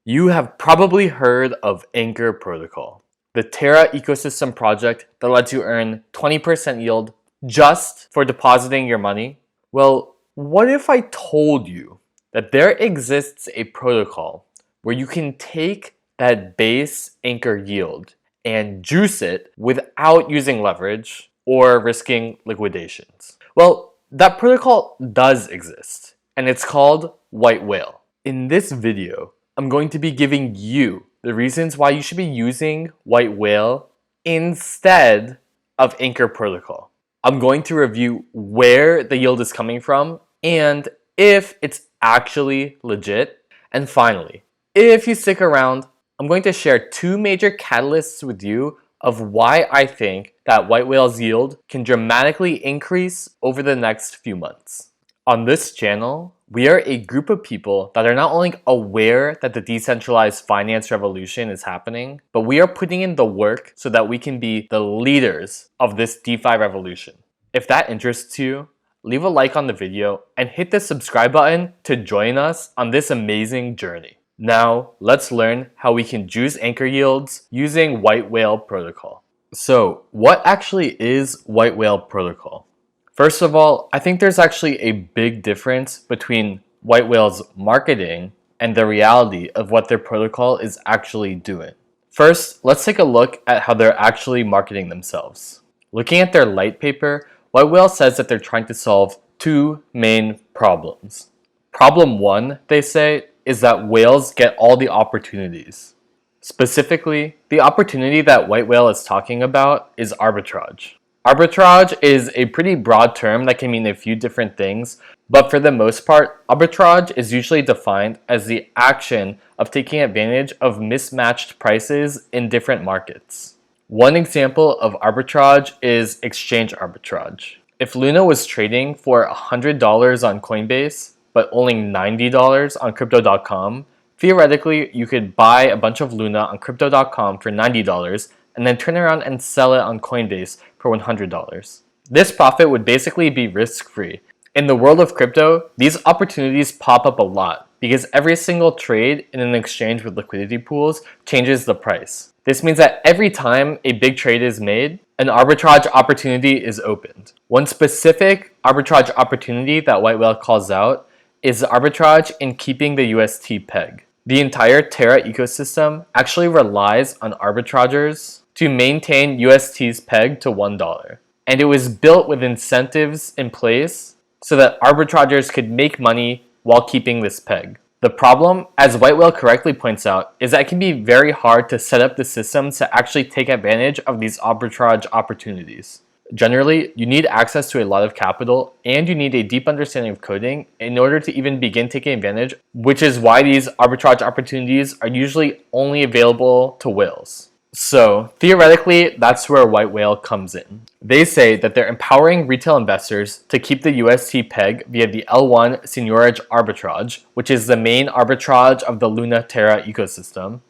You have probably heard of Anchor Protocol, the Terra ecosystem project that lets you earn 20% yield just for depositing your money. Well, what if I told you that there exists a protocol where you can take that base Anchor yield and juice it without using leverage or risking liquidations? Well, that protocol does exist, and it's called White Whale. In this video, I'm going to be giving you the reasons why you should be using White Whale instead of Anchor Protocol. I'm going to review where the yield is coming from and if it's actually legit. And finally, if you stick around, I'm going to share two major catalysts with you of why I think that White Whale's yield can dramatically increase over the next few months. On this channel, we are a group of people that are not only aware that the decentralized finance revolution is happening, but we are putting in the work so that we can be the leaders of this DeFi revolution. If that interests you, leave a like on the video and hit the subscribe button to join us on this amazing journey. Now, let's learn how we can juice Anchor yields using White Whale Protocol. So, what actually is White Whale Protocol? First of all, I think there's actually a big difference between White Whale's marketing and the reality of what their protocol is actually doing. First, let's take a look at how they're actually marketing themselves. Looking at their light paper, White Whale says that they're trying to solve two main problems. Problem one, they say, is that whales get all the opportunities. Specifically, the opportunity that White Whale is talking about is arbitrage. Arbitrage is a pretty broad term that can mean a few different things, but for the most part, arbitrage is usually defined as the action of taking advantage of mismatched prices in different markets. One example of arbitrage is exchange arbitrage. If Luna was trading for $100 on Coinbase, but only $90 on Crypto.com, theoretically you could buy a bunch of Luna on Crypto.com for $90 and then turn around and sell it on Coinbase for $100. This profit would basically be risk-free. In the world of crypto, these opportunities pop up a lot because every single trade in an exchange with liquidity pools changes the price. This means that every time a big trade is made, an arbitrage opportunity is opened. One specific arbitrage opportunity that White Whale calls out is the arbitrage in keeping the UST peg. The entire Terra ecosystem actually relies on arbitragers to maintain UST's peg to $1. And it was built with incentives in place so that arbitragers could make money while keeping this peg. The problem, as White Whale correctly points out, is that it can be very hard to set up the systems to actually take advantage of these arbitrage opportunities. Generally, you need access to a lot of capital and you need a deep understanding of coding in order to even begin taking advantage, which is why these arbitrage opportunities are usually only available to whales. So, theoretically, that's where White Whale comes in. They say that they're empowering retail investors to keep the UST peg via the L1 seigniorage arbitrage, which is the main arbitrage of the Luna Terra ecosystem,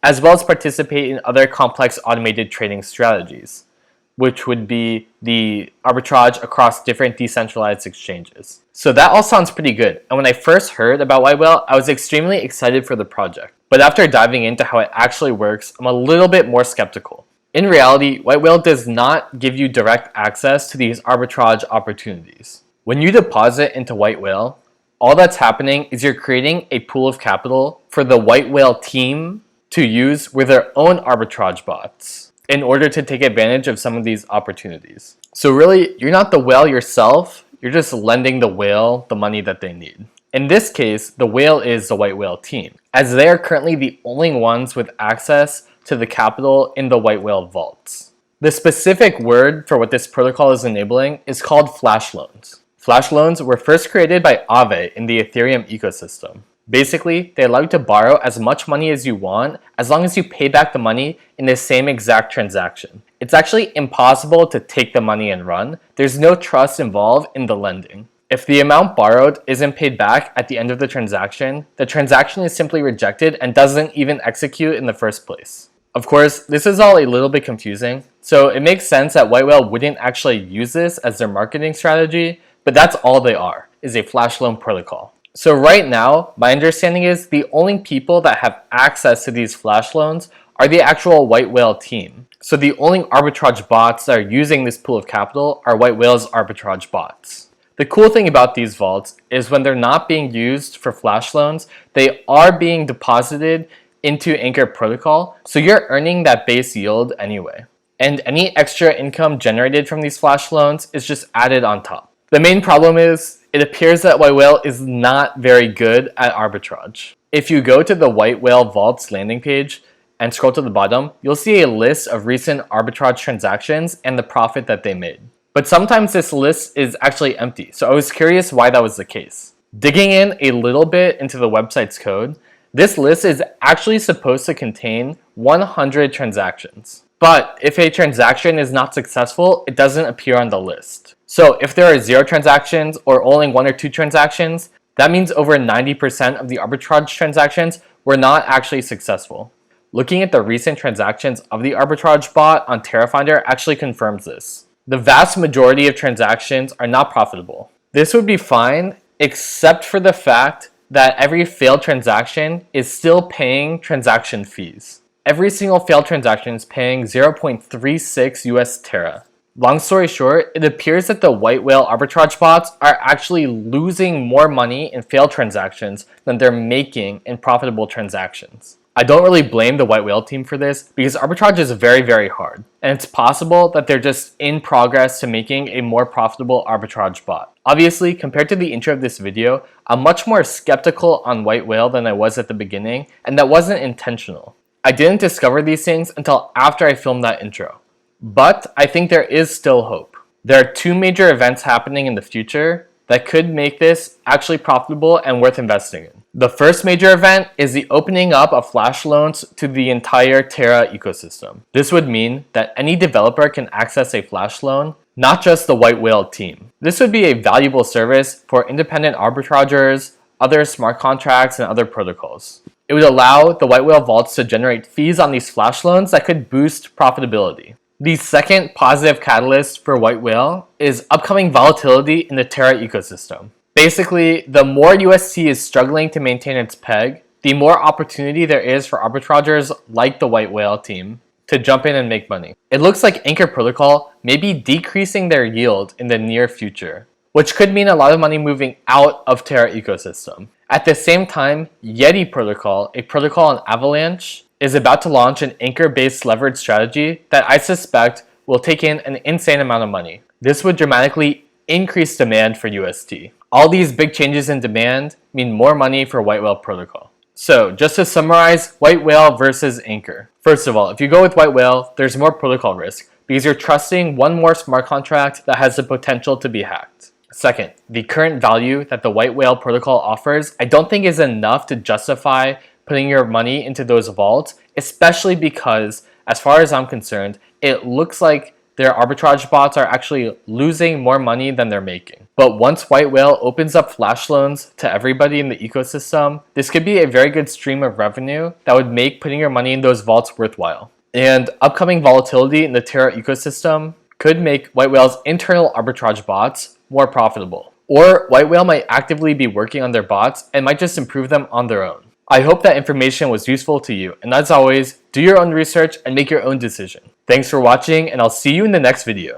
as well as participate in other complex automated trading strategies, which would be the arbitrage across different decentralized exchanges. So that all sounds pretty good, and when I first heard about White Whale, I was extremely excited for the project. But after diving into how it actually works, I'm a little bit more skeptical. In reality, White Whale does not give you direct access to these arbitrage opportunities. When you deposit into White Whale, all that's happening is you're creating a pool of capital for the White Whale team to use with their own arbitrage bots in order to take advantage of some of these opportunities. So really, you're not the whale yourself, you're just lending the whale the money that they need. In this case, the whale is the White Whale team, as they are currently the only ones with access to the capital in the White Whale vaults. The specific word for what this protocol is enabling is called flash loans. Flash loans were first created by Aave in the Ethereum ecosystem. Basically, they allow you to borrow as much money as you want as long as you pay back the money in the same exact transaction. It's actually impossible to take the money and run. There's no trust involved in the lending. If the amount borrowed isn't paid back at the end of the transaction is simply rejected and doesn't even execute in the first place. Of course, this is all a little bit confusing, so it makes sense that White Whale wouldn't actually use this as their marketing strategy, but that's all they are, is a flash loan protocol. So right now, my understanding is the only people that have access to these flash loans are the actual White Whale team. So the only arbitrage bots that are using this pool of capital are White Whale's arbitrage bots. The cool thing about these vaults is when they're not being used for flash loans, they are being deposited into Anchor Protocol, so you're earning that base yield anyway. And any extra income generated from these flash loans is just added on top. The main problem is, it appears that White Whale is not very good at arbitrage. If you go to the White Whale Vault's landing page and scroll to the bottom, you'll see a list of recent arbitrage transactions and the profit that they made. But sometimes this list is actually empty, so I was curious why that was the case. Digging in a little bit into the website's code, this list is actually supposed to contain 100 transactions. But if a transaction is not successful, it doesn't appear on the list. So if there are 0 transactions or only 1 or 2 transactions, that means over 90% of the arbitrage transactions were not actually successful. Looking at the recent transactions of the arbitrage bot on TerraFinder actually confirms this. The vast majority of transactions are not profitable. This would be fine, except for the fact that every failed transaction is still paying transaction fees. Every single failed transaction is paying 0.36 US Terra. Long story short, it appears that the White Whale arbitrage bots are actually losing more money in failed transactions than they're making in profitable transactions. I don't really blame the White Whale team for this because arbitrage is very, very hard, and it's possible that they're just in progress to making a more profitable arbitrage bot. Obviously, compared to the intro of this video, I'm much more skeptical on White Whale than I was at the beginning, and that wasn't intentional. I didn't discover these things until after I filmed that intro. But I think there is still hope. There are 2 major events happening in the future that could make this actually profitable and worth investing in. The first major event is the opening up of flash loans to the entire Terra ecosystem. This would mean that any developer can access a flash loan, not just the White Whale team. This would be a valuable service for independent arbitragers, other smart contracts, and other protocols. It would allow the White Whale vaults to generate fees on these flash loans that could boost profitability. The second positive catalyst for White Whale is upcoming volatility in the Terra ecosystem. Basically, the more UST is struggling to maintain its peg, the more opportunity there is for arbitragers like the White Whale team to jump in and make money. It looks like Anchor Protocol may be decreasing their yield in the near future, which could mean a lot of money moving out of Terra ecosystem. At the same time, Yeti Protocol, a protocol on Avalanche, is about to launch an anchor-based leverage strategy that I suspect will take in an insane amount of money. This would dramatically increase demand for UST. All these big changes in demand mean more money for White Whale Protocol. So just to summarize, White Whale versus Anchor. First of all, if you go with White Whale, there's more protocol risk because you're trusting one more smart contract that has the potential to be hacked. Second, the current value that the White Whale Protocol offers, I don't think is enough to justify putting your money into those vaults, especially because, as far as I'm concerned, it looks like their arbitrage bots are actually losing more money than they're making. But once White Whale opens up flash loans to everybody in the ecosystem, this could be a very good stream of revenue that would make putting your money in those vaults worthwhile. And upcoming volatility in the Terra ecosystem could make White Whale's internal arbitrage bots more profitable. Or White Whale might actively be working on their bots and might just improve them on their own. I hope that information was useful to you, and as always, do your own research and make your own decision. Thanks for watching, and I'll see you in the next video.